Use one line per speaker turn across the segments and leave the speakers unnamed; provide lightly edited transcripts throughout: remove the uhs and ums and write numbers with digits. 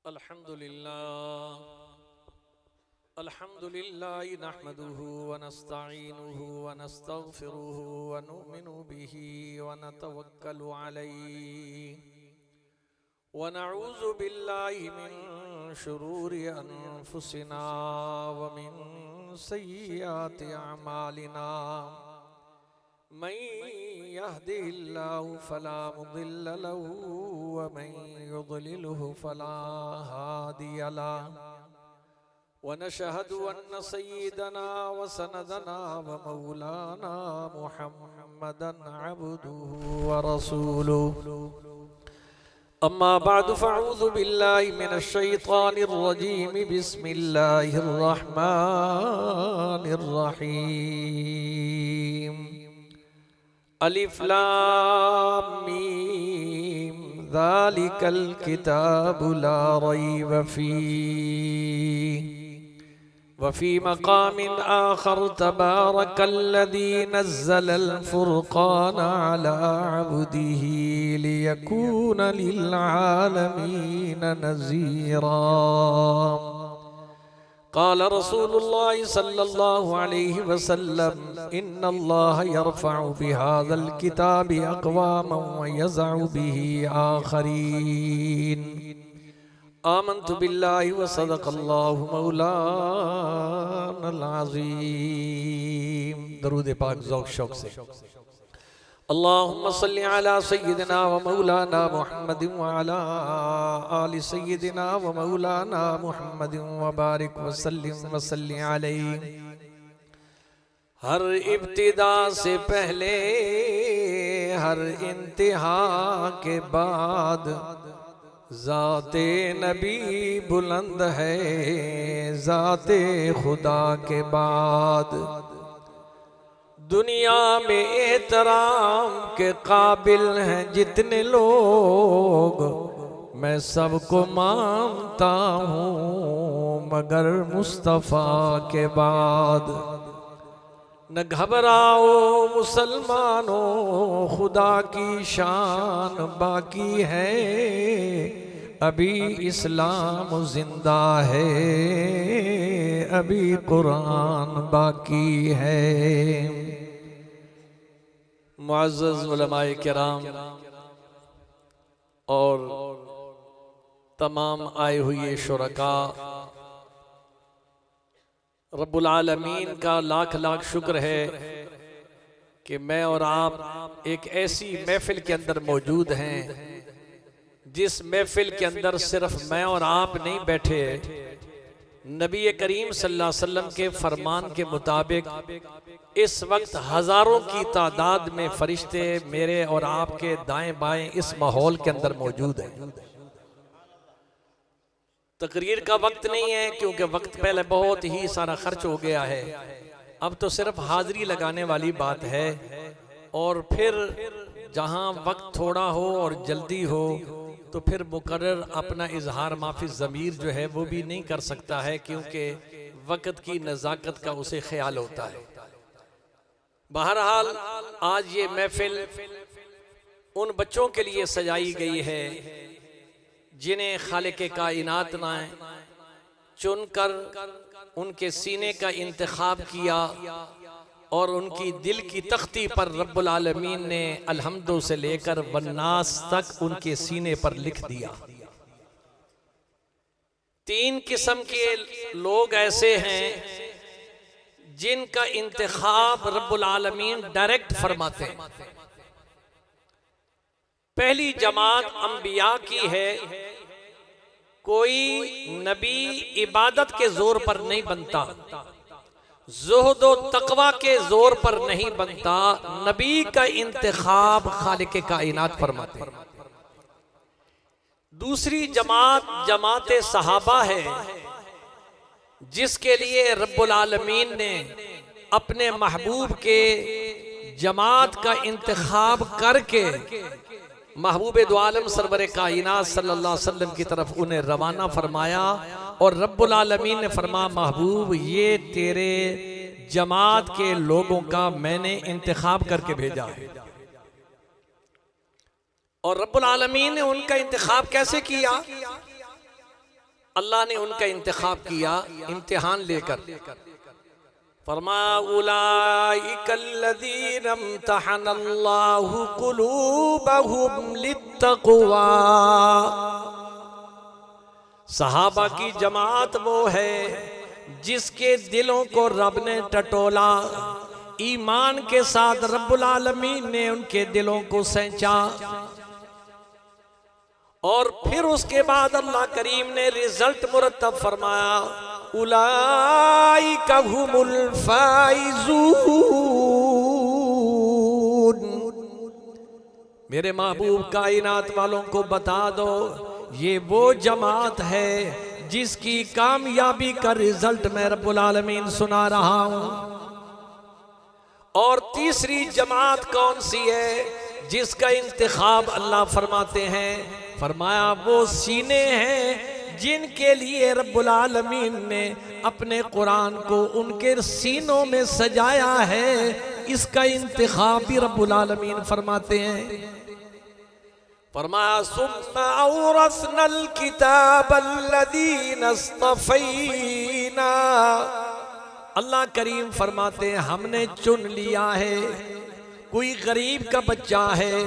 अल्हम्दुलिल्लाह नहमदुहु व नस्तईनुहु व नस्तगफिरुहु व नुमिनु बिही व नतवक्कलु अलैहि व नऊज़ु बिल्लाहि मिन शुरूरि अनफुसिना व मिन सय्यिआति अमालिना मन यहदिहिल्लाहु फला मुदिल्ल लहु व मन युद्लिलहु फला हादिय लहु व नशहदु अन्न सय्यिदना व सनदना व मौलाना मुहम्मदन अब्दुहु व रसूलुहु अम्मा बअद फ़अऊज़ु बिल्लाहि मिनश शैतानिर रजीम बिस्मिल्लाहिर रहमानिर रहीम अलिफ लाम मीम ज़ालिकल किताबु ला रैब फीह वफ़ी मक़ामिन आख़र तबारकल्लज़ी नज़्ज़लल फ़ुरक़ान अला अब्दिही लियकून लिल्आलमीन नज़ीरा क़ाल रसूलुल्लाहि सल्लल्लाहु अलैहि वसल्लम इन्नल्लाह यरफ़अु बिहाज़ल किताबि अक़वामन व यज़अु बिही आख़रीन आमन्तु बिल्लाहि व सदक़ल्लाहु मौलानल अज़ीम। दरूद पाक ज़ौक़ शौक़ से अल्लाहुम्मा सल्लि अला सय्यिदिना व मौलाना मुहम्मदिन व अला आलि सय्यिदिना व मौलाना मुहम्मदिन व बारिक व सल्लिम अलैहि। हर इब्तिदा से पहले हर इंतहा के बाद ज़ाते नबी बुलंद है ज़ाते खुदा के बाद। दुनिया में एहतराम के काबिल हैं जितने लोग मैं सबको मानता हूँ मगर मुस्तफ़ा के बाद। न घबराओ मुसलमानों खुदा की शान बाकी है अभी इस्लाम जिंदा है अभी कुरान बाकी है। मुअज़्ज़ज़ उलमाए किराम और तमाम आए हुए शुरका, रब्बुल आलमीन का लाख लाख शुक्र है कि मैं और आप एक ऐसी महफिल के अंदर मौजूद हैं जिस महफिल के अंदर सिर्फ मैं और आप नहीं बैठे, नबी करीम सल्लल्लाहु अलैहि वसल्लम के फरमान के मुताबिक इस वक्त हजारों की तादाद में फरिश्ते मेरे और आपके दाएं बाएं इस माहौल के अंदर मौजूद हैं। तकरीर का वक्त नहीं है क्योंकि वक्त पहले बहुत ही सारा खर्च हो गया है, अब तो सिर्फ हाजिरी लगाने वाली बात है। और फिर जहां वक्त थोड़ा हो और जल्दी हो तो फिर मुकर्रर अपना इजहार माफी ज़मीर जो है वो भी नहीं कर सकता है क्योंकि वक्त की नज़ाकत का उसे ख्याल होता है। बहरहाल आज ये महफिल उन बच्चों के लिए सजाई गई है जिन्हें खालिक़े कायनात ने चुनकर उनके सीने का इंतखाब किया और उनकी दिल की तख्ती पर रब्बुल आलमीन ने अलहम्दु से लेकर वन्नास तक उनके सीने पर लिख दिया। तीन किस्म के लोग ऐसे हैं जिनका इंतखाब रब्बुल आलमीन डायरेक्ट फरमाते हैं। पहली जमात अंबिया की है। कोई नबी इबादत के जोर पर नहीं बनता, ज़ुहद व तक़वा के जोर पर नहीं बनता, नबी का इंतखाब खालिक़े कायनात फरमाते हैं। दूसरी जमात जमात सहाबा है जिसके लिए रब्बुल आलमीन ने अपने महबूब के जमात का इंतखाब करके महबूब दो आलम सरवर कायनात सल्लल्लाहु अलैहि वसल्लम की तरफ उन्हें रवाना फरमाया और रब्बुल आलमीन ने फरमाया महबूब ये तेरे जमात के लोगों का मैंने इंतखाब करके भेजा है। और रब्बुल आलमीन ने उनका इंतखाब कैसे किया? अल्लाह ने उनका इंतखाब किया इम्तिहान लेकर। फरमाया उलाइकल्लज़ीना इम्तहनल्लाहु कुलूबहुम लित्तक़वा, सहाबा की जमात वो है जिसके दिलों को रब ने टटोला, ईमान के साथ रब्बुल आलमीन ने उनके दिलों को सेंचा। और फिर उसके बाद अल्लाह करीम ने रिजल्ट मुरतब फरमाया उलाइका हुमुल फाइजून। मेरे महबूब कायनात वालों को बता दो ये वो जमात है जिसकी कामयाबी का रिजल्ट मैं रब्बुल आलमीन सुना रहा हूं। और तीसरी जमात कौन सी है जिसका इंतखाब अल्लाह फरमाते हैं, फरमाया वो सीने हैं जिनके लिए रब्बुल आलमीन ने अपने कुरान को उनके सीनों में सजाया है। इसका इंतखाब भी रब्बुल आलमीन फरमाते हैं। फरमाया सुम्मा औरसनल किताबल्लज़ीना इस्तफ़ैना, अल्लाह करीम फरमाते हैं हमने चुन लिया है। कोई गरीब का बच्चा है,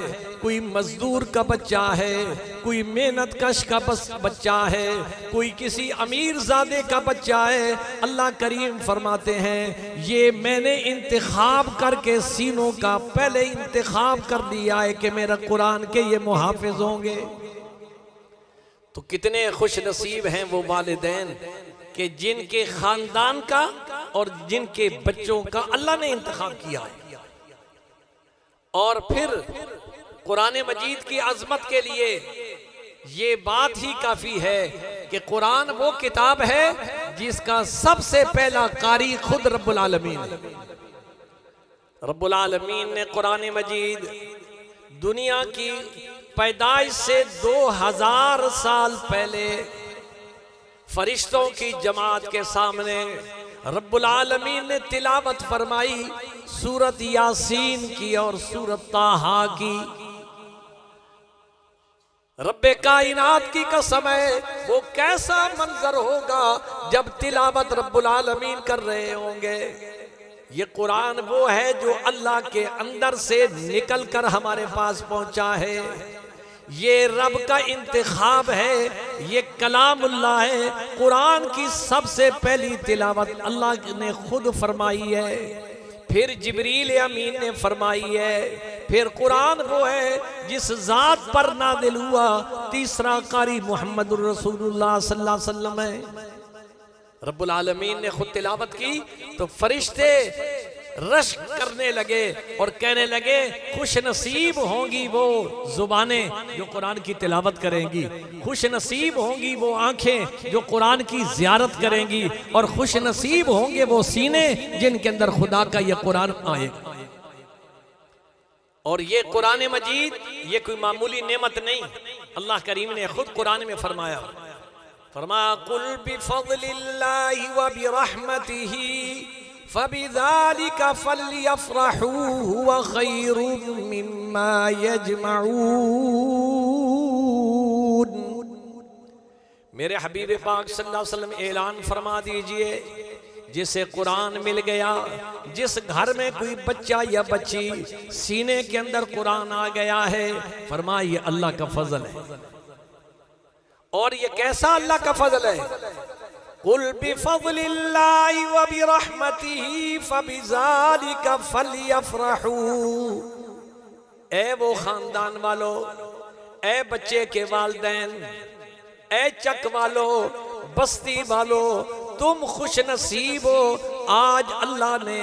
कोई मजदूर का बच्चा है, कोई मेहनत कश का बच्चा है, कोई किसी अमीर ज़ादे का बच्चा है। अल्लाह करीम फरमाते हैं ये मैंने इंतखाब करके सीनों का पहले इंतखाब कर दिया है कि मेरा कुरान के ये मुहाफिज होंगे। तो कितने खुश नसीब हैं वो वालिदैन कि जिनके खानदान का और जिनके बच्चों का अल्लाह ने इंतखाब किया है। और फिर कुरान मजीद की अजमत के लिए ये बात ही काफी है कि कुरान वो किताब है जिसका सबसे पहला कारी खुद रब्बुल आलमीन है। रब्बुल आलमीन ने कुरान मजीद दुनिया की पैदाइश से 2000 साल पहले फरिश्तों की जमात के सामने रब्बुल आलमीन ने तिलावत फरमाई सूरत यासीन की और सूरत ताहा की। रब्बे कायनात की कसम है वो कैसा मंजर होगा जब तिलावत रब्बुल आलमीन कर रहे होंगे। ये कुरान वो है जो अल्लाह के अंदर से निकल कर हमारे पास पहुंचा है। ये रब का इंतखाब है, ये कलामुल्लाह है। कुरान की सबसे पहली तिलावत अल्लाह ने खुद फरमाई है, फिर जिब्रील अमीन ने फरमाई है, फिर कुरान वो है जिस जात पर नाज़िल हुआ। तीसरा कारी मोहम्मदुर रसूलुल्लाह सल्लल्लाहु अलैहि वसल्लम है। रब्बुल आलमीन ने खुद तिलावत की तो फरिश्ते रश करने लगे और कहने लगे खुश नसीब होंगी वो जुबानें जो कुरान की तिलावत करेंगी, खुश नसीब होंगी वो आंखें जो कुरान की जियारत करेंगी, और खुश नसीब होंगे वो सीने जिनके अंदर खुदा का ये कुरान आएगा। और ये कुरान मजीद ये कोई मामूली नेमत नहीं। अल्लाह करीम ने खुद कुरान में फरमाया कुल बिफज़लिल्लाहि व बिरहमतिही फबिज़ालिका फ़ल्यफ़रहू हुवा ख़ैरुम मिम्मा यजमऊन। मेरे हबीब पाक सल्लल्लाहु अलैहि वसल्लम ऐलान फरमा दीजिए जिसे कुरान मिल गया, जिस घर में कोई बच्चा या बच्ची सीने के अंदर कुरान आ गया है, फरमाया ये अल्लाह का फजल है। और ये कैसा अल्लाह का फजल है? कुल बिफज़लिल्लाहि व बिरहमतिही फबिज़ालिका फ़ल्यफ़रहू। ए वो खानदान वालों, ए बच्चे के वालिदैन, ए चक वालों, बस्ती वालों, तुम खुश नसीब हो। आज अल्लाह ने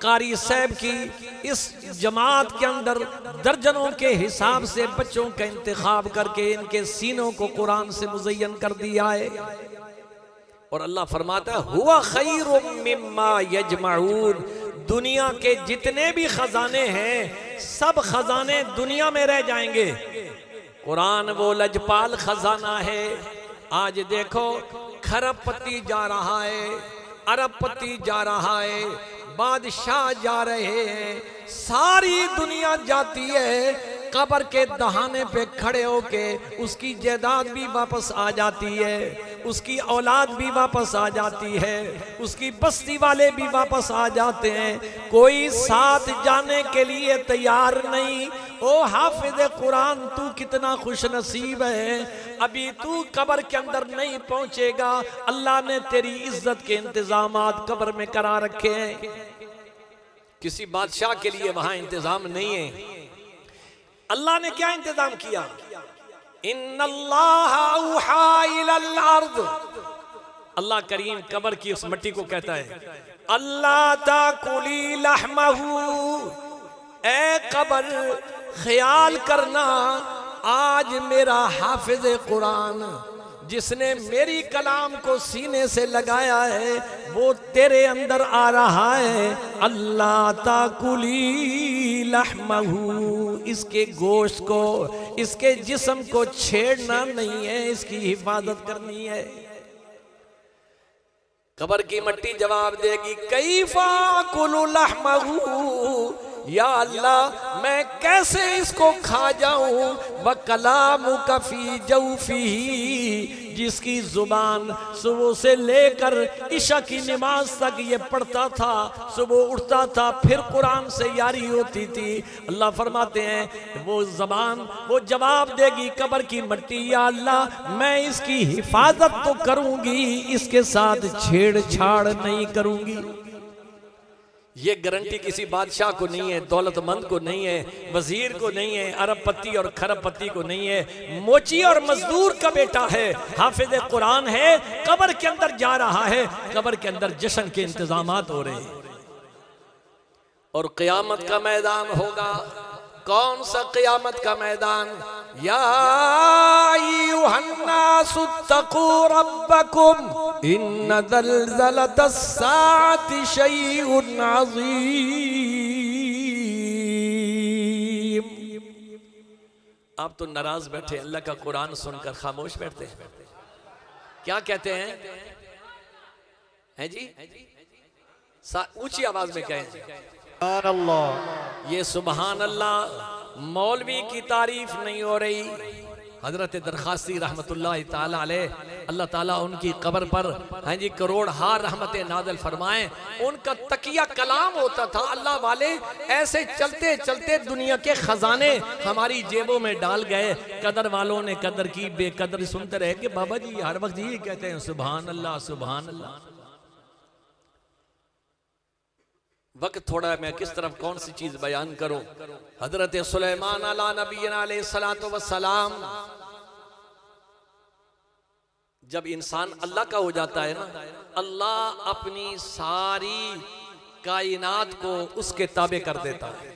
कारी साहब की इस जमात के अंदर दर्जनों के हिसाब से बच्चों का इंतखाब करके इनके सीनों को कुरान से मुज़य्यन कर दिया है। और अल्लाह फरमाता है हुवा खैरुम मिम्मा यजमऊन। दुनिया के जितने भी खजाने हैं सब खजाने दुनिया में रह जाएंगे, कुरान वो लजपाल खजाना है। आज देखो खरबपति जा रहा है, अरबपति जा रहा है, बादशाह जा रहे हैं, सारी दुनिया जाती है। कब्र के दहाने पे खड़े होके उसकी जायदाद भी वापस आ जाती है, उसकी औलाद भी वापस आ जाती है, उसकी बस्ती वाले भी वापस आ जाते हैं, कोई साथ जाने के लिए तैयार नहीं। ओ हाफिज कुरान, तू कितना खुश नसीब है, अभी तू कब्र के अंदर नहीं पहुंचेगा, अल्लाह ने तेरी इज्जत के इंतजामात कब्र में करा रखे हैं। किसी बादशाह के लिए वहां इंतजाम नहीं है। अल्लाह ने क्या इंतजाम किया? इन्नल्लाह औहा इलल अर्द, अल्लाह करीम कब्र की उस मिट्टी को कहता है, अल्लाह ताकुली लहमहू, ए कब्र ख्याल करना, आज मेरा हाफिज कुरान जिसने मेरी कलाम को सीने से लगाया है वो तेरे अंदर आ रहा है। अल्लाह ताकुली लहमहू, इसके गोश्त को, इसके जिस्म को छेड़ना नहीं है, इसकी हिफाजत करनी है। कब्र की मिट्टी जवाब देगी, कैफा कुलु लहमहू, या अल्लाह मैं कैसे इसको खा जाऊं, व कलामु कफी जौफी, जिसकी जुबान सुबह से लेकर इशा की नमाज तक ये पढ़ता था, सुबह उठता था फिर कुरान से यारी होती थी। अल्लाह फरमाते हैं वो जबान वो जवाब देगी कब्र की मिट्टी, या अल्लाह मैं इसकी हिफाजत तो करूंगी, इसके साथ छेड़छाड़ नहीं करूंगी। ये गारंटी किसी बादशाह को नहीं है, दौलतमंद को नहीं है, वजीर को नहीं है, अरबपति और खरबपति को नहीं है, मोची और मजदूर का बेटा है, हाफिज कुरान है, कब्र के अंदर जा रहा है, कब्र के अंदर जश्न के इंतजामात हो रहे हैं। और क़यामत का मैदान होगा। कौन सा क़यामत का मैदान? या अय्युहन्नासु तक़ू रब्बकुम इन्न ज़ल्ज़लतस्साअति शैउन अज़ीम। आप तो नाराज बैठे, अल्लाह का कुरान सुनकर खामोश बैठते हैं। क्या कहते हैं? हैं जी, ऊंची आवाज में कहें सुभान अल्लाह। ये सुभान अल्लाह मौलवी की तारीफ नहीं हो रही। हजरत दरखास्ती रहमतुल्लाह ताला अलैह, अल्लाह ताला उनकी कब्र पर हैं जी करोड़ हार रहमतें नाज़िल फरमाएं। उनका तकिया कलाम होता था। अल्लाह वाले ऐसे चलते चलते दुनिया के खजाने हमारी जेबों में डाल गए। कदर वालों ने कदर की, बेकदर सुनते रहे कि बाबा जी हर वक्त यही कहते हैं सुभान अल्लाह सुभान अल्लाह। वक्त थोड़ा है, मैं किस तरफ कौन सी चीज बयान करूं। हजरत सुलेमान अला नबीना अलैहिस्सलातु वस्सलाम, जब इंसान अल्लाह का हो जाता है ना, अल्लाह अपनी सारी कायनात को उसके ताबे कर देता है।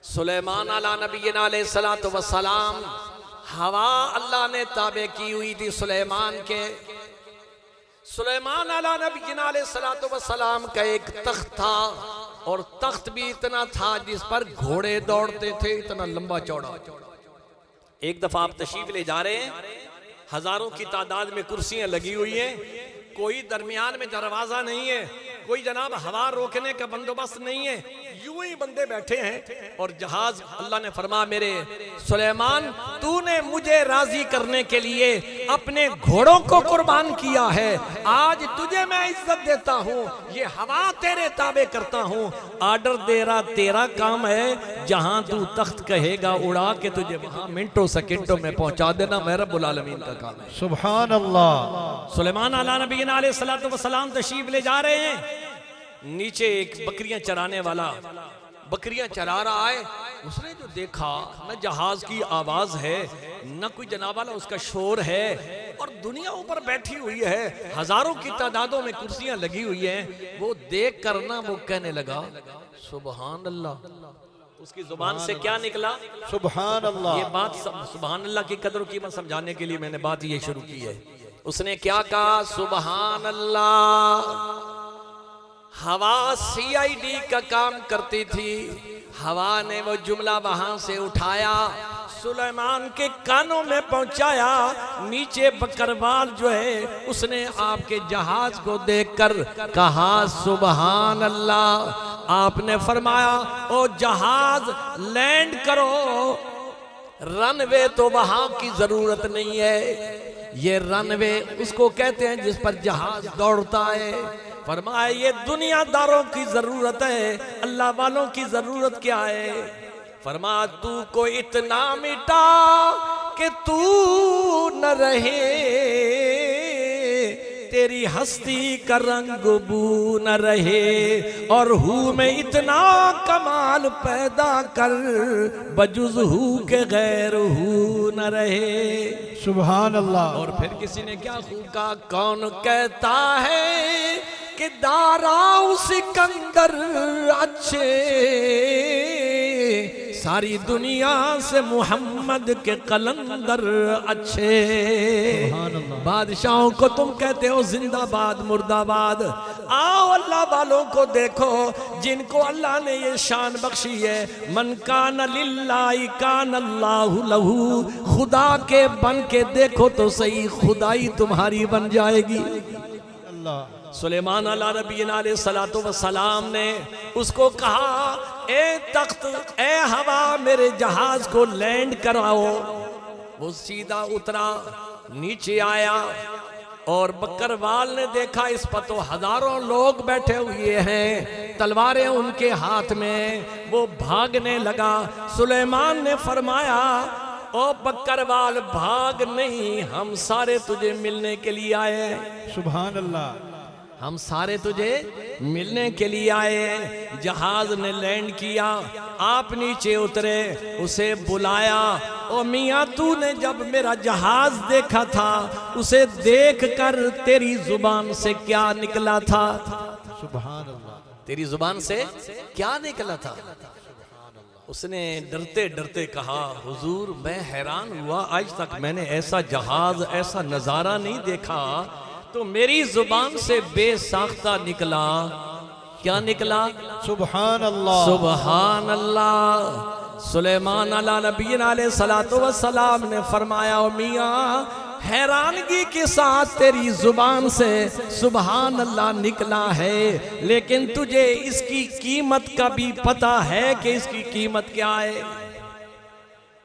सुलेमान अला नबीना अलैहिस्सलातु वस्सलाम, हवा अल्लाह ने ताबे की हुई थी सुलेमान के। सुलेमान अला नबीना अलैहिस्सलातु वस्सलाम का एक तख्त था, और तख्त भी इतना था जिस पर घोड़े दौड़ते थे, इतना लंबा चौड़ा। एक दफा आप तशरीफ ले जा रहे हैं, हजारों की तादाद में कुर्सियां लगी हुई हैं, कोई दरमियान में दरवाजा नहीं है, कोई जनाब हवा रोकने का बंदोबस्त नहीं है, यूं ही बंदे बैठे हैं। और जहाज, अल्लाह ने फरमाया मेरे सुलेमान तूने मुझे राजी करने के लिए अपने घोड़ों को कुर्बान किया है, आज तुझे मैं इज्जत देता हूँ, ये हवा तेरे ताबे करता हूँ, आर्डर दे रहा तेरा काम है, जहां तू तख्त कहेगा उड़ा के तुझे वहां मिनटों सेकंडों में पहुंचा देना मैं रब्बुल आलमीन का काम है।
सुभान अल्लाह।
सुलेमान अला नबीना अलैहिस्सलातु वस्सलाम तशरीफ ले जा रहे हैं, नीचे एक बकरियां चराने वाला बकरियां चरा रहा है। उसने जो देखा, न जहाज की आवाज है, न कोई जनाब वाला उसका शोर है, और दुनिया ऊपर बैठी हुई है, हजारों की तादादों में कुर्सियां लगी हुई हैं। वो देख कर ना वो कहने लगा सुभान अल्लाह। उसकी जुबान से क्या निकला? सुभान अल्लाह। ये बात सुभान अल्लाह की कदर कीमत समझाने के लिए मैंने बात ये शुरू की है। उसने क्या कहा? सुभान अल्लाह। हवा CID का काम करती थी, हवा ने वो जुमला वहां से उठाया, सुलेमान के कानों में पहुंचाया। नीचे बकरवाल जो है उसने आपके जहाज को देखकर कहा सुभान अल्लाह। आपने फरमाया ओ जहाज लैंड करो, रनवे तो वहां की जरूरत नहीं है, ये रनवे उसको कहते हैं जिस पर जहाज दौड़ता है। फरमाया ये दुनियादारों की जरूरत है, अल्लाह वालों की जरूरत क्या है? फरमाया तू को इतना मिटा कि तू न रहे, तेरी हस्ती का रंग बू न रहे, और हूँ में इतना कमाल पैदा कर बजुज हूँ के गैर हूँ न रहे।
सुभान अल्लाह।
और फिर किसी ने क्या खूब कहा, कौन कहता है कि दाराउ सिकंदर अच्छे, सारी दुनिया से मोहम्मद के कलंदर अच्छे। बादशाहों को तुम कहते हो जिंदाबाद मुर्दाबाद, आओ अल्लाह वालों को देखो जिनको अल्लाह ने ये शान बख्शी है। मन कान लिल्लाहि कान अल्लाहु लहू, खुदा के बन के देखो तो सही, खुदाई तुम्हारी बन जाएगी।
अल्लाह।
सुलेमान अला नबीना अलैहि सलातो व सलाम ने उसको कहा, ए तख्त ए हवा मेरे जहाज को लैंड कराओ। वो सीधा उतरा, नीचे आया, और बकरवाल ने देखा इस पर तो हजारों लोग बैठे हुए हैं, तलवारें उनके हाथ में। वो भागने लगा। सुलेमान ने फरमाया, ओ बकरवाल भाग नहीं, हम सारे तुझे मिलने के लिए आए हैं।
सुभान अल्लाह।
हम सारे तुझे मिलने के लिए आए। जहाज ने लैंड किया, आप नीचे उतरे, उसे बुलाया। ओ मियाँ तूने जब मेरा जहाज देखा था, उसे देखकर तेरी जुबान से क्या निकला था?
सुभान अल्लाह।
तेरी जुबान से क्या निकला था? उसने डरते डरते कहा, हुजूर मैं हैरान हुआ, आज तक मैंने ऐसा जहाज ऐसा नजारा नहीं देखा। तो मेरी जुबान से बेसाख्ता निकला। क्या निकला?
सुभान अल्लाह।
सुभान अल्लाह। सुलेमान अला नबीना अलैहि सलातो व सलाम ने फरमाया, ओ मियाँ हैरानगी के साथ तेरी जुबान से सुभान अल्लाह निकला है, लेकिन तुझे इसकी कीमत का भी पता है कि इसकी कीमत क्या है?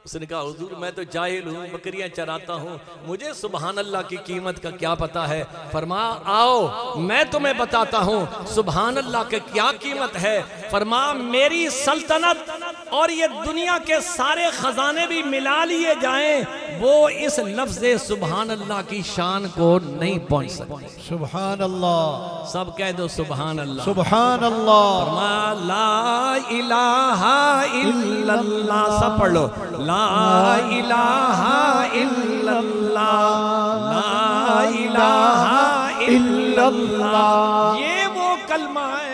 उसने कहा, हुजूर मैं तो जाहिल हूँ, बकरियां चराता हूँ, मुझे सुभान अल्लाह की कीमत का क्या पता है? फरमा आओ मैं तुम्हें बताता हूँ सुभान अल्लाह की क्या कीमत है। फरमा मेरी सल्तनत और ये दुनिया के सारे खजाने भी मिला लिए जाएं, वो इस लफ्ज़ सुभान अल्लाह की शान को नहीं पहुँच सकते।
सुभान अल्लाह।
सब कह दो सुभान अल्लाह।
सुभान अल्लाह।
फरमा ला इलाहा इल्लल्लाह। सब पढ़ लो, ला इलाहा इल्लल्लाह, ला इलाहा इल्लल्लाह। ये वो कलमा है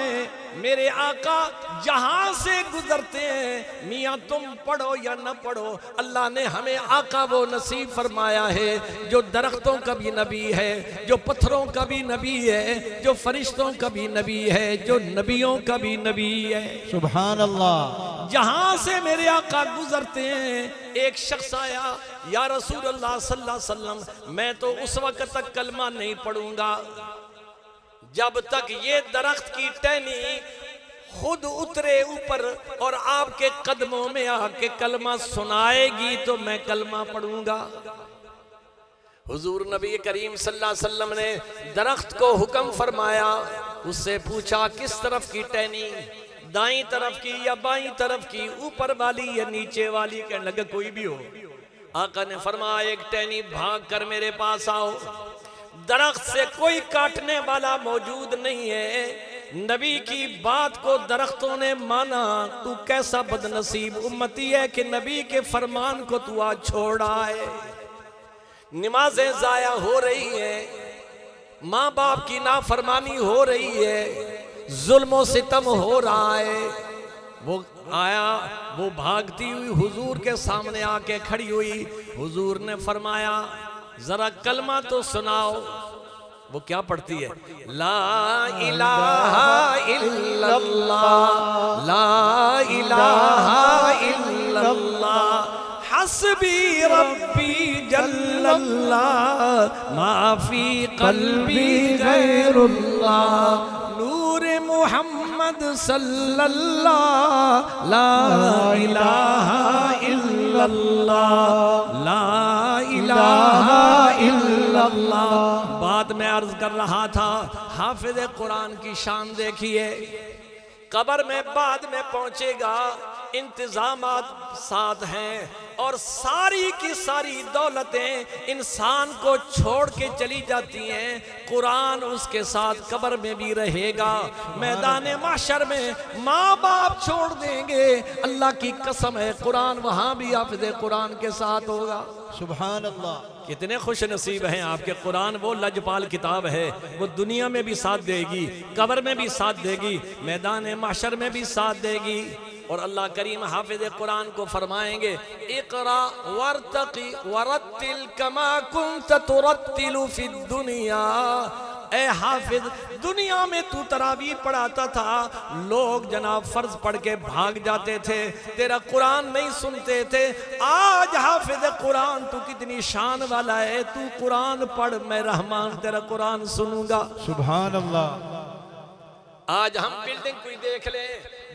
मेरे आका जहां से गुजरते हैं। मियाँ तुम पढ़ो या न पढ़ो, अल्लाह ने हमें आका वो नसीब फरमाया है जो दरख्तों का भी नबी है, जो पत्थरों का भी नबी है, जो फरिश्तों का भी नबी है, जो नबियों का भी नबी है।
सुभान अल्लाह।
जहां से मेरे आका गुजरते हैं, एक शख्स आया, या रसूल अल्लाह सल्लल्लाहु अलैहि वसल्लम मैं तो उस वक्त तक कलमा नहीं पढ़ूंगा जब तक ये दरख्त की टहनी खुद उतरे ऊपर और आपके कदमों में आके कलमा सुनाएगी तो मैं कलमा पढ़ूंगा। हुजूर नबी करीम सल्लल्लाहु अलैहि वसल्लम ने दरख्त को हुक्म फरमाया, उससे पूछा किस तरफ की टहनी, दाईं तरफ की या बाईं तरफ की, ऊपर वाली या नीचे वाली? कहने लगे कोई भी हो। आका ने फरमाया एक टहनी भाग कर मेरे पास आओ, दरख्त से कोई काटने वाला मौजूद नहीं है। नबी की बात को दरख्तों ने माना। तू कैसा बदनसीब उम्मती है कि नबी के फरमान को तू आज छोड़ रहा है। नमाजें जाया हो रही है, माँ बाप की नाफरमानी हो रही है, जुल्म सितम हो रहा है। वो आया, वो भागती हुई हुजूर के सामने आके खड़ी हुई। हुजूर ने फरमाया जरा कलमा तो सुनाओ। वो क्या पढ़ती है? ला इलाहा इल्लल्लाह, ला इलाहा इल्लल्लाह, हस्बी रब्बी जल्लल्लाह, माफी कल्बी गैरुल्लाह, नूर मोहम्मद सल्लल्लाहु ला इलाहा इल्लल्लाह ला इलाहा इल्लल्लाह। बात मैं अर्ज कर रहा था, हाफिज कुरान की शान देखिए। कब्र में बाद में पहुंचेगा, इंतजामात साथ हैं और सारी की सारी दौलतें इंसान को छोड़ के चली जाती हैं, कुरान उसके साथ कब्र में भी रहेगा। मैदान माशर में माँ बाप छोड़ देंगे, अल्लाह की कसम है कुरान वहां भी हाफिज कुरान के साथ होगा।
सुभान अल्लाह।
कितने खुश नसीब हैं आपके। कुरान वो लजपाल किताब है, वो दुनिया में भी साथ देगी, कब्र में भी साथ देगी, मैदान माशर में भी साथ देगी। और अल्लाह करीम हाफिज कुरान को फरमाएंगे, इक़रा वरतक़ी वरत्तिल कमा कुन्त तुरत्तिलु फिद दुनिया। ए हाफिज, दुनिया में तू तरावी पढ़ाता था, लोग जनाब फर्ज पढ़ के भाग जाते थे, तेरा कुरान नहीं सुनते थे। आज हाफिज कुरान तू कितनी शान वाला है, तू कुरान पढ़, मैं रहमान तेरा कुरान सुनूंगा।
सुभान अल्लाह।
आज हम बिल्डिंग कोई देख ले,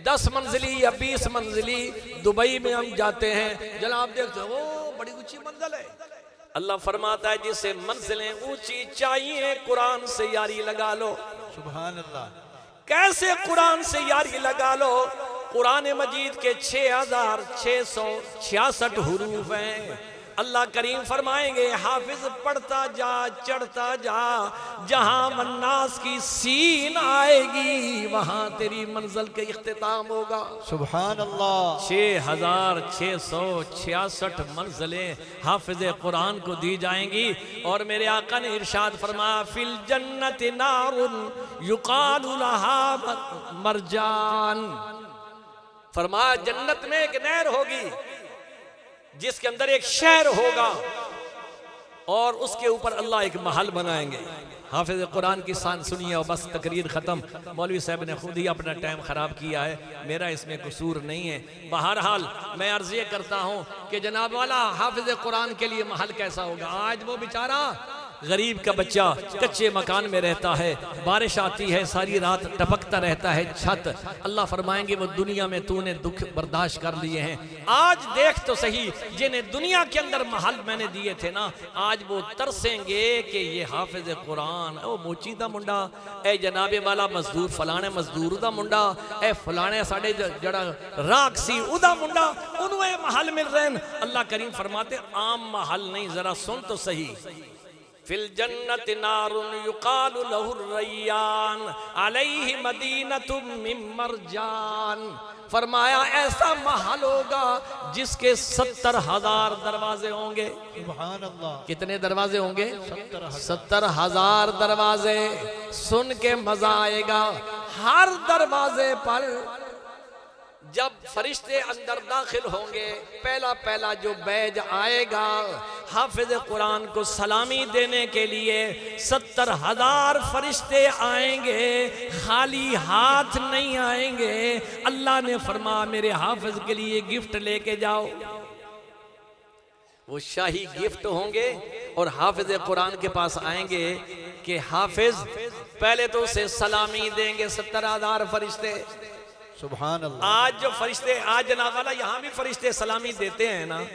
10 मंजिली या 20 मंजिली, दुबई में हम जाते हैं जनाब, देखते हो बड़ी ऊंची मंजिल है। अल्लाह फरमाता है जिसे मंजिलें ऊंची चाहिए कुरान से यारी लगा लो।
सुभान अल्लाह।
कैसे कुरान से यारी लगा लो? कुरान मजीद के 6666 हुरूफ हैं। अल्लाह करीम फरमाएंगे, हाफिज पढ़ता जा, चढ़ता जा, जहां मन्नास की सीन आएगी वहां तेरी मंजिल के इख्तिताम होगा।
सुभान अल्लाह।
6666 मंजिलें हाफिज कुरान को दी जाएंगी। और मेरे आका ने इरशाद फरमाया, फिल जन्नत नारुन युकालु लहा मरजान। फरमाया जन्नत में एक नहर होगी जिसके अंदर एक शहर होगा और उसके ऊपर अल्लाह एक महल बनाएंगे। हाफिज कुरान की शान सुनिए और बस तकरीर ख़त्म। मौलवी साहब ने खुद ही अपना टाइम ख़राब किया है, मेरा इसमें कसूर नहीं है। बहरहाल मैं अर्ज़ ये करता हूँ कि जनाब वाला हाफिज कुरान के लिए महल कैसा होगा। आज वो बेचारा गरीब का बच्चा कच्चे मकान में रहता है, बारिश आती है सारी रात टपकता रहता है छत। अल्लाह फरमाएंगे वो दुनिया में तूने दुख बर्दाश्त कर लिए हैं, आज देख तो सही जिन्हें दुनिया के अंदर महल मैंने दिए थे ना, आज वो तरसेंगे कि ये हाफिज कुरान, ओ मोची दा मुंडा, ए जनाबे वाला मजदूर फलाने मजदूर दा मुंडा, ए फलाने साढ़े जड़ा राख सी उदा मुंडा, उन्हें महल मिल रहे हैं। अल्लाह करीम फरमाते आम महल नहीं, जरा सुन तो सही। फिल जन्नत नारुन युकालु लहु रय्यान अलैहि मदीनतुम मिन मरजान। फरमाया ऐसा महल होगा जिसके 70,000 दरवाजे होंगे।
सुभान अल्लाह।
कितने दरवाजे होंगे? 70,000 दरवाजे। सुन के मजा आएगा। हर दरवाजे पर जब फरिश्ते अंदर दाखिल होंगे, पहला पहला जो बैज आएगा हाफिज कुरान को सलामी देने के लिए 70,000 फरिश्ते आएंगे, खाली हाथ नहीं आएंगे। अल्लाह ने फरमाया मेरे हाफिज के लिए गिफ्ट लेके जाओ। वो शाही गिफ्ट होंगे और हाफिज कुरान के पास आएंगे कि हाफिज, पहले तो उसे सलामी देंगे 70,000 फरिश्ते।
सुभान अल्लाह।
आज जो फरिश्ते, आज जनाब वाला यहाँ भी फरिश्ते सलामी देते हैं ना,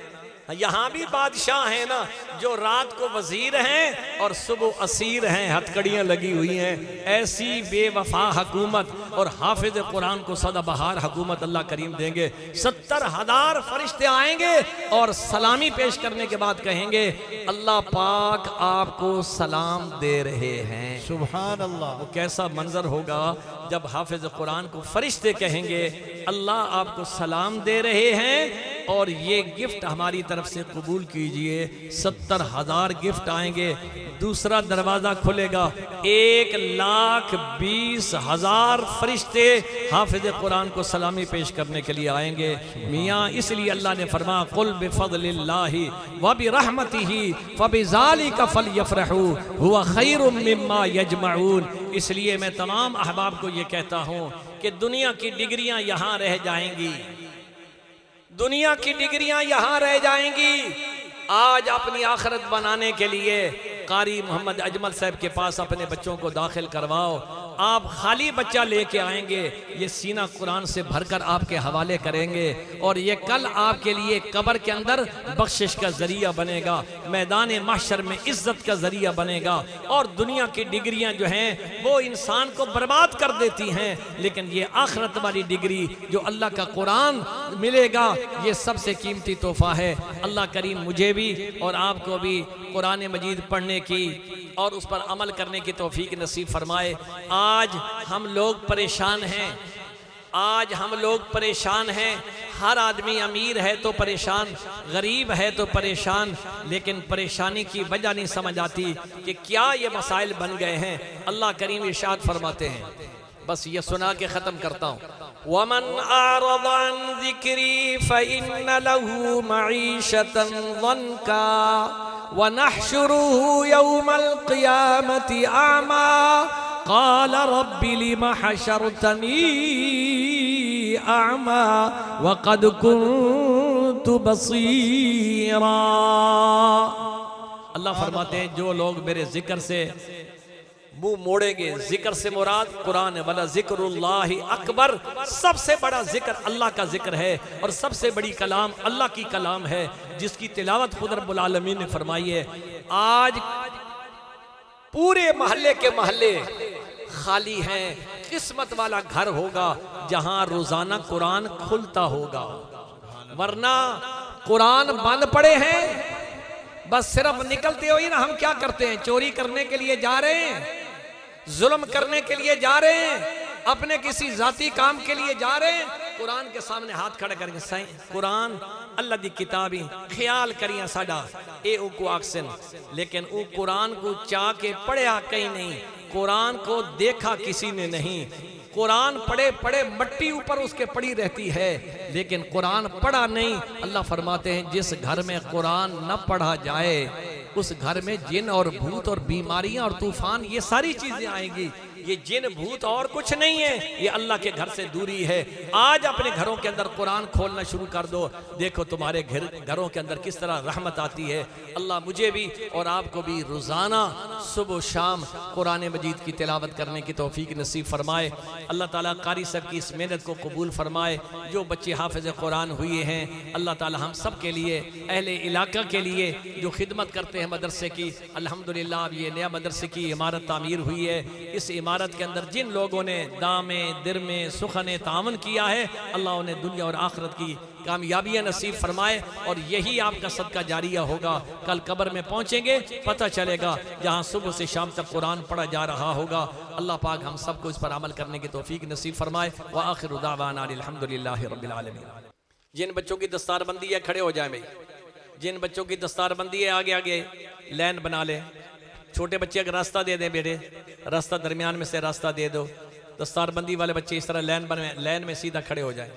यहाँ भी बादशाह हैं ना, जो रात को वजीर हैं और सुबह असीर हैं, हथकड़ियाँ लगी हुई हैं। ऐसी बेवफा हुकूमत और हाफिज कुरान को सदाबहार हुकूमत अल्लाह करीम देंगे। 70,000 फरिश्ते आएंगे और सलामी पेश करने के बाद कहेंगे अल्लाह पाक आपको सलाम दे रहे हैं।
सुभान अल्लाह।
वो कैसा मंजर होगा जब हाफिज कुरान को फरिश्ते कहेंगे अल्लाह आपको सलाम दे रहे हैं और ये गिफ्ट हमारी तरफ से कबूल कीजिए। 70,000 गिफ्ट आएंगे। दूसरा दरवाजा खुलेगा, 1,20,000 फरिश्ते हाफिज कुरान को सलामी पेश करने के लिए आएंगे। मियाँ इसलिए अल्लाह ने फरमाया कुल बिफज़लिल्लाहि व बिरहमतिही फबिज़ालिका फलयफ़रहू हुवा खैरुम मिम्मा यजमऊन। इसलिए मैं तमाम अहबाब को ये कहता हूँ कि दुनिया की डिग्रियाँ यहाँ रह जाएंगी, दुनिया की डिग्रियां यहां रह जाएंगी। आज अपनी आखिरत बनाने के लिए कारी मोहम्मद अजमल साहब के पास अपने बच्चों को दाखिल करवाओ। आप खाली बच्चा लेके आएंगे, ये सीना कुरान से भरकर आपके हवाले करेंगे और ये कल आपके लिए कब्र के अंदर बख्शिश का जरिया बनेगा, मैदान महशर में इज्जत का जरिया बनेगा। और दुनिया की डिग्रियां जो हैं वो इंसान को बर्बाद कर देती हैं, लेकिन ये आखिरत वाली डिग्री जो अल्लाह का कुरान मिलेगा, ये सबसे कीमती तोहफा है। अल्लाह करीम मुझे भी और आपको भी कुरान मजीद पढ़ने की और उस पर अमल करने की तौफीक नसीब फरमाए। आज हम लोग परेशान हैं, आज हम लोग परेशान हैं। हर आदमी अमीर है तो परेशान, गरीब है तो परेशान, लेकिन परेशानी की वजह नहीं समझ आती कि क्या ये मसाइल बन गए हैं। अल्लाह करीम इरशाद फरमाते हैं, बस ये सुना के ख़त्म करता हूँ, वमन आरद अन ज़िक्री फ़इन्न लहू मईशतन ज़न्का व नहशुरुहु यौमल क़ियामति अमा क़ाल रब्बि लिमा हशरतनी अमा वक़द कुन्तु बसीरा। अल्लाह फरमाते हैं, जो लोग मेरे जिक्र से मुंह मोड़ेंगे, जिक्र से मुराद कुरान वाला जिक्रुल्लाहि अकबर, सबसे बड़ा जिक्र अल्लाह का जिक्र है और सबसे बड़ी कलाम अल्लाह की कलाम है, जिसकी तिलावत खुद रब्बुल आलमीन ने फरमाई है। आज पूरे मोहल्ले के मोहल्ले खाली हैं, किस्मत वाला घर होगा जहां रोजाना कुरान खुलता होगा, वरना कुरान बंद पड़े हैं। बस सिर्फ निकलते हो ही ना, हम क्या करते हैं, चोरी करने के लिए जा रहे हैं, जुल्म करने के लिए जा रहे हैं, अपने किसी जाती काम के लिए जा रहे हैं, कुरान के सामने हाथ खड़े करके साईं कुरान अल्लाह दी किताबी ख्याल करिया साडा ए उको आक्सन, लेकिन वो कुरान को चाह के पढ़िया कहीं नहीं, कुरान को देखा किसी ने नहीं। कुरान पढ़े पढ़े मट्टी ऊपर उसके पड़ी रहती है, लेकिन कुरान पढ़ा नहीं। अल्लाह फरमाते हैं, जिस घर में कुरान न पढ़ा जाए उस घर में जिन और भूत और बीमारियां और तूफान ये सारी चीजें आएंगी। ये जिन भूत और कुछ नहीं है, ये अल्लाह के घर से दूरी है। आज अपने घरों के अंदर कुरान खोलना शुरू कर दो, देखो तुम्हारे घरों के अंदर किस तरह रहमत आती है। अल्लाह मुझे भी और आपको भी रोज़ाना सुबह शाम कुरान मजीद की तिलावत करने की तौफीक नसीब फरमाए। अल्लाह ताला कारी सब की इस मेहनत को कबूल फरमाए। जो बच्चे हाफिज़ कुरान हुए हैं, अल्लाह ताला हम सब के लिए, अहले इलाका के लिए जो खिदमत करते हैं मदरसे की, अल्हम्दुलिल्लाह अब ये नया मदरसे की इमारत तामीर हुई है। इस इमारत के अंदर जिन लोगों ने दामे दिरमे सुखने तावन किया है, अल्लाह उन्हें दुनिया और आखिरत की कामयाबियाँ नसीब फरमाए और यही आपका सदका जारिया होगा। कल कब्र में पहुँचेंगे, पता चलेगा जहाँ सुबह से शाम तक कुरान पढ़ा जा रहा होगा। अल्लाह पाक हम सबको इस पर अमल करने की तौफीक नसीब फरमाए। व आखिरु दावाना अल्हम्दुलिल्लाहि रब्बिल आलमीन। जिन बच्चों की दस्तारबंदी है खड़े हो जाए भाई, जिन बच्चों की दस्तारबंदी है आगे आगे लाइन बना ले। छोटे बच्चे अगर रास्ता दे दें बेटे, रास्ता दरमियान में से रास्ता दे दो। दस्तारबंदी वाले बच्चे इस तरह लाइन में सीधा खड़े हो जाए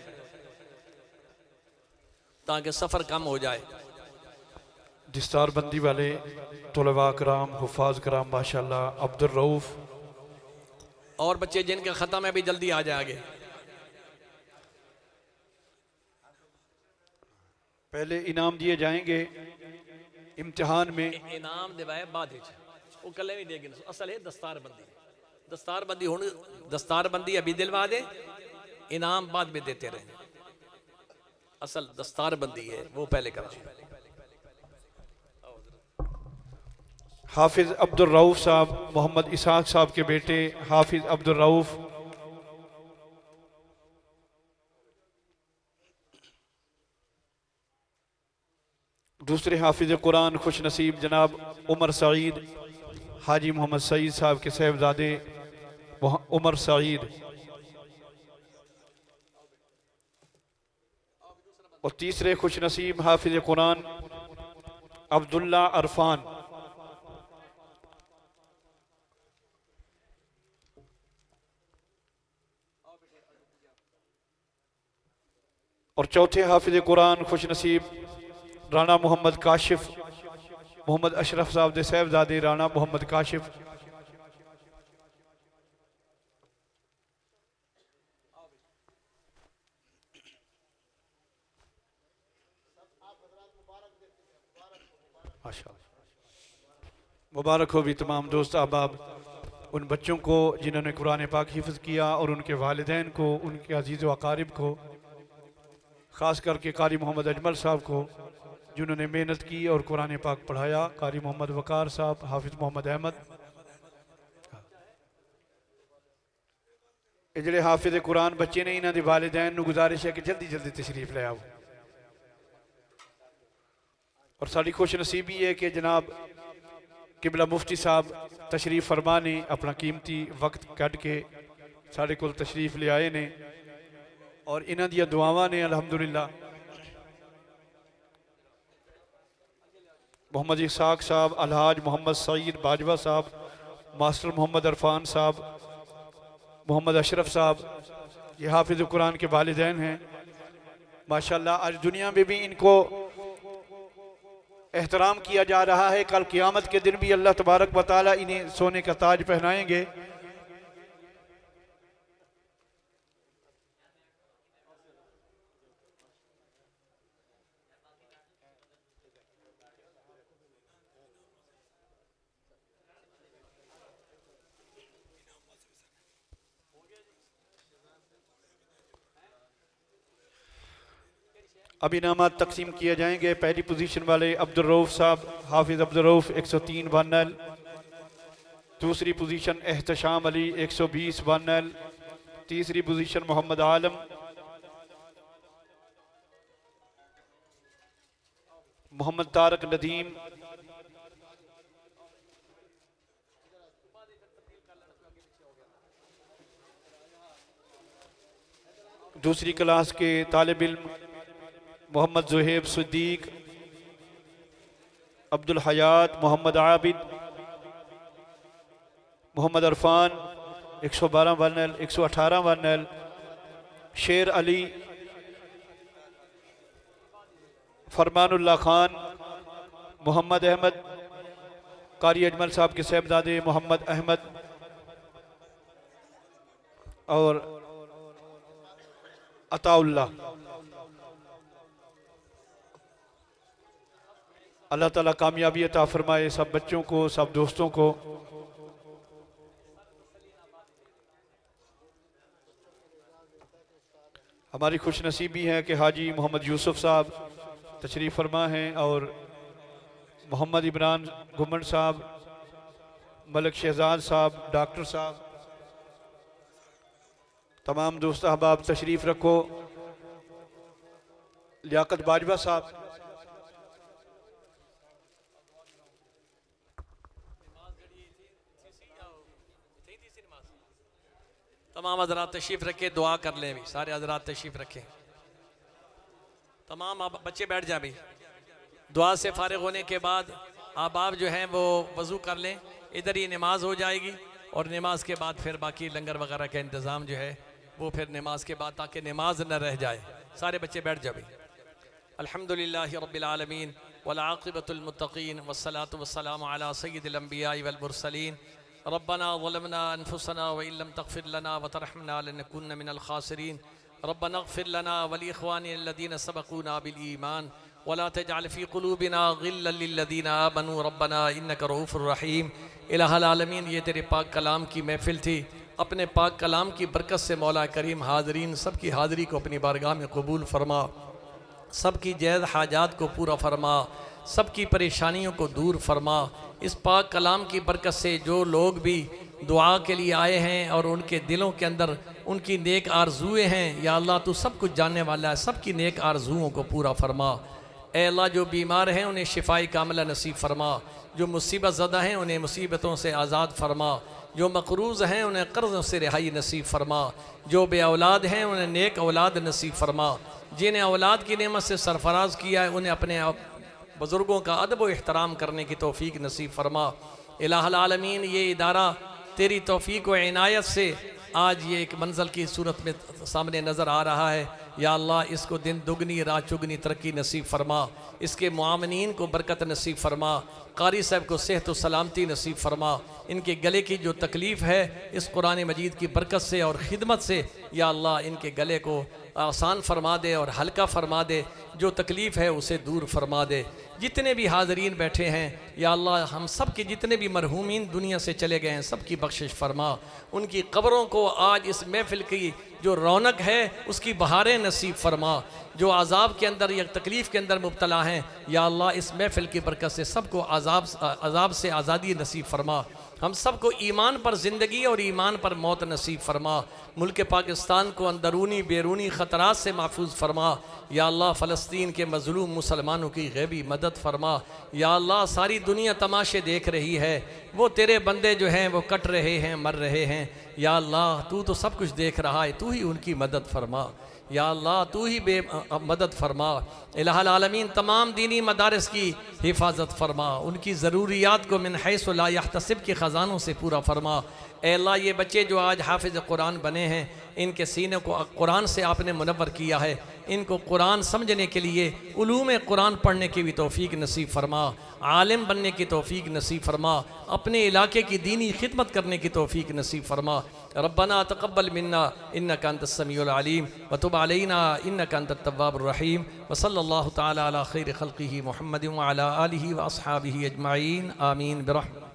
ताकि सफ़र कम हो जाए।
दस्तारबंदी वाले तलबा कराम, हुफ़ाज़ कराम माशाअल्लाह, अब्दुल रऊफ़
और बच्चे जिनका ख़त्म है भी जल्दी आ जाए आगे।
पहले इनाम दिए जाएंगे इम्तिहान में।
इनाम दिवाए बाद वो कल नहीं देगी, असल है दस्तारबंदी। दस्तारबंदी हो, दस्तारबंदी अभी दिलवा दे, इनाम बाद में देते रहे। असल दस्तारबंदी है वो पहले करा।
हाफिज अब्दुल रऊफ़ साहब, मोहम्मद इसाक साहब के बेटे हाफिज अब्दुल रऊफ़। दूसरे हाफिज कुरान खुश नसीब जनाब उमर सईद, हाजी मोहम्मद सईद साहब के साहबजादे उमर सईद। और तीसरे खुश नसीब हाफिज कुरान अब्दुल्ला अरफान। और चौथे हाफिज कुरान खुश नसीब राना मोहम्मद काशिफ, मोहम्मद अशरफ साहब दे साहबजादे राना मोहम्मद काशिफ। मुबारक हो भी तमाम दोस्त अहबाब उन बच्चों को जिन्होंने कुरान पाक हिफ्ज़ किया और उनके वालिदैन को, उनके अजीज़ व अकारिब को, ख़ास करके कारी मोहम्मद अजमल साहब को जिन्होंने मेहनत की और कुरान पाक पढ़ाया, कारी मोहम्मद वकार साहब, हाफिज़ मोहम्मद अहमद, ये जिहड़े हाफिज़ कुरान बच्चे ने इन्हों के वालिदैन नूं गुजारिश है कि जल्दी जल्दी तशरीफ़ ले आओ। और साड़ी खुश नसीबी है कि जनाब किबला मुफ्ती साहब तशरीफ़ फरमा ने अपना कीमती वक्त कढ़ के साढ़े कोल तशरीफ़ ले आए ने और इन्हां दियां दुआवां ने अलहमदुलिल्लाह मोहम्मद इसाक साहब, अलहाज मोहम्मद सईद बाजवा साहब, मास्टर मोहम्मद अरफान साहब, मोहम्मद अशरफ साहब, ये हाफिज़ कुरान के वालिदैन हैं माशाल्लाह। आज दुनिया में भी इनको एहतराम किया जा रहा है। कल क़यामत के दिन भी अल्लाह तबारक व तआला इन्हें सोने का ताज पहनाएंगे। अब इनामात तकसीम किए जाएंगे। पहली पोजीशन वाले अब्दुल रऊफ साहब, हाफिज़ अब्दुल रऊफ 103 1L। दूसरी पोजीशन एहतशाम अली 120 1L। तीसरी पोजीशन मोहम्मद आलम, मोहम्मद तारक नदीम, दूसरी क्लास के तालिब इल्म मोहम्मद ज़ुहैब सिद्दीक, अब्दुल हयात, मोहम्मद आबिद, मोहम्मद अरफान 112 1L 118 1L। शेर अली, फरमानुल्लाह खान, मोहम्मद अहमद, कारी अजमल साहब के साहबजादे मोहम्मद अहमद और अताउल्लाह। अल्लाह ताला कामयाबी अता फरमाए सब बच्चों को, सब दोस्तों को। हमारी खुश नसीबी है कि हाजी मोहम्मद यूसुफ साहब तशरीफ़ फरमा हैं और मोहम्मद इमरान घुमन साहब, मलिक शहजाद साहब, डॉक्टर साहब, तमाम दोस्त अहबाब तशरीफ़ रखो। लियाकत बाजवा साहब,
तमाम हजरात तशरीफ़ रखें, दुआ कर लें। भी सारे हजरात तशरीफ़ रखें। तमाम आप बच्चे बैठ जाए भी। दुआ से फारिग होने के बाद आप जो हैं वो वज़ू कर लें। इधर ही नमाज हो जाएगी और नमाज के बाद फिर बाकी लंगर वगैरह का इंतज़ाम जो है वो फिर नमाज के बाद, ताकि नमाज न रह जाए। सारे बच्चे बैठ जाए। अल्हम्दुलिल्लाहि रब्बिल आलमीन वल आक़िबतुल मुत्तक़ीन वस्सलातु वस्सलामु अला सय्यिदिल अंबियाइ वल मुरसलीन। रब्बना ज़लमना अनफुसना व इल्लम तग़फ़िर लना व तरहमना लनकुन्ना मिनल ख़ासिरीन। रब्बना इग़फ़िर लना व लिइख़वानिना अल्लज़ीना सबक़ूना बिल ईमान व ला तजअल फ़ी क़ुलूबिना ग़िल्लन लिल्लज़ीना आमनू रब्बना इन्नका रऊफ़ुर रहीम। इलाहुल आलमीन, ये तेरे पाक कलाम की महफ़िल थी। अपने पाक कलाम की बरकत से मौला करीम हाज़रीन सब की हाज़री को अपनी बारगाह में कबूल फरमा, सब की जैद हाजात को पूरा फरमा, सब की परेशानियों को दूर फरमा। इस पाक कलाम की बरकत से जो लोग भी दुआ के लिए आए हैं और उनके दिलों के अंदर उनकी नेक आरज़ुएँ हैं, या अल्लाह तू सब कुछ जानने वाला है, सब की नेक आरज़ुओं को पूरा फरमा। ए अल्लाह, जो बीमार हैं उन्हें शिफाई कामिला नसीब फरमा, जो मुसीबत ज़दा हैं उन्हें मुसीबतों से आज़ाद फरमा, जो मकरूज़ हैं उन्हें कर्ज़ों से रिहाई नसीब फरमा, जो बे औलाद हैं उन्हें नेक औलाद नसीब फरमा, जिन्हें औलाद की नेमत से सरफराज किया है उन्हें अपने बुज़ुर्गों का अदब व एहतराम करने की तौफ़ीक नसीब फरमा। इलाहुल आलमीन, ये इदारा तेरी तौफ़ीक व इनायत से आज ये एक मंज़ल की सूरत में सामने नज़र आ रहा है। या अल्लाह, इसको दिन दुगनी रात चुगनी तरक्की नसीब फरमा, इसके मुआमनीन को बरकत नसीब फरमा, कारी साहब को सेहत व सलामती नसीब फरमा। इनके गले की जो तकलीफ़ है इस कुरान मजीद की बरकत से और ख़िदमत से या अल्लाह इनके गले को आसान फरमा दे और हल्का फरमा दे, जो तकलीफ़ है उसे दूर फरमा दे। जितने भी हाज़रीन बैठे हैं या अल्लाह हम सब के जितने भी मरहूमीन दुनिया से चले गए हैं सब की बख्शिश फरमा। उनकी कब्रों को आज इस महफ़िल की जो रौनक है उसकी बहारें नसीब फरमा। जो अज़ाब के अंदर या तकलीफ़ के अंदर मुब्तला हैं या अल्लाह इस महफ़िल की बरकत से सबको अज़ाब से आज़ादी नसीब फरमा। हम सबको ईमान पर ज़िंदगी और ईमान पर मौत नसीब फरमा। मुल्क पाकिस्तान को अंदरूनी बैरूनी ख़तरात से महफूज फरमा। या अल्लाह फ़लस्तीन के मज़लूम मुसलमानों की गैबी मदद फरमा। या अल्लाह सारी दुनिया तमाशे देख रही है, वो तेरे बंदे जो हैं वो कट रहे हैं, मर रहे हैं। या अल्लाह तू तो सब कुछ देख रहा है, तू ही उनकी मदद फरमा। या अल्लाह तू ही मदद फरमा। इलाहुल आलमीन तमाम दीनी मदारिस की हिफाजत फरमा, उनकी ज़रूरियात को मिन हैसु ला यहतसिब के ख़जानों से पूरा फरमा। ए अल्लाह ये बच्चे जो आज हाफिज़ कुरान बने हैं इनके सीने को कुरान से आपने मुनव्वर किया है, इनको कुरान समझने के लिए उलूम कुरान पढ़ने की भी तौफ़ीक नसीब फरमा, आलिम बनने की तौफ़ीक नसीब फरमा, अपने इलाके की दीनी खिदमत करने की तौफ़ीक नसीब फरमा। रब्बना तक़ब्बल मिन्ना इन्नका अंतस समीउल अलीम व तुब अलैना इन्नका अंतत तव्वाबुर रहीम व सल्लल्लाहु तआला अला खैरि खल्क़िही मुहम्मदिन व अला आलिहि व अस्हाबिही अजमाइन आमीन बिरहमतिक।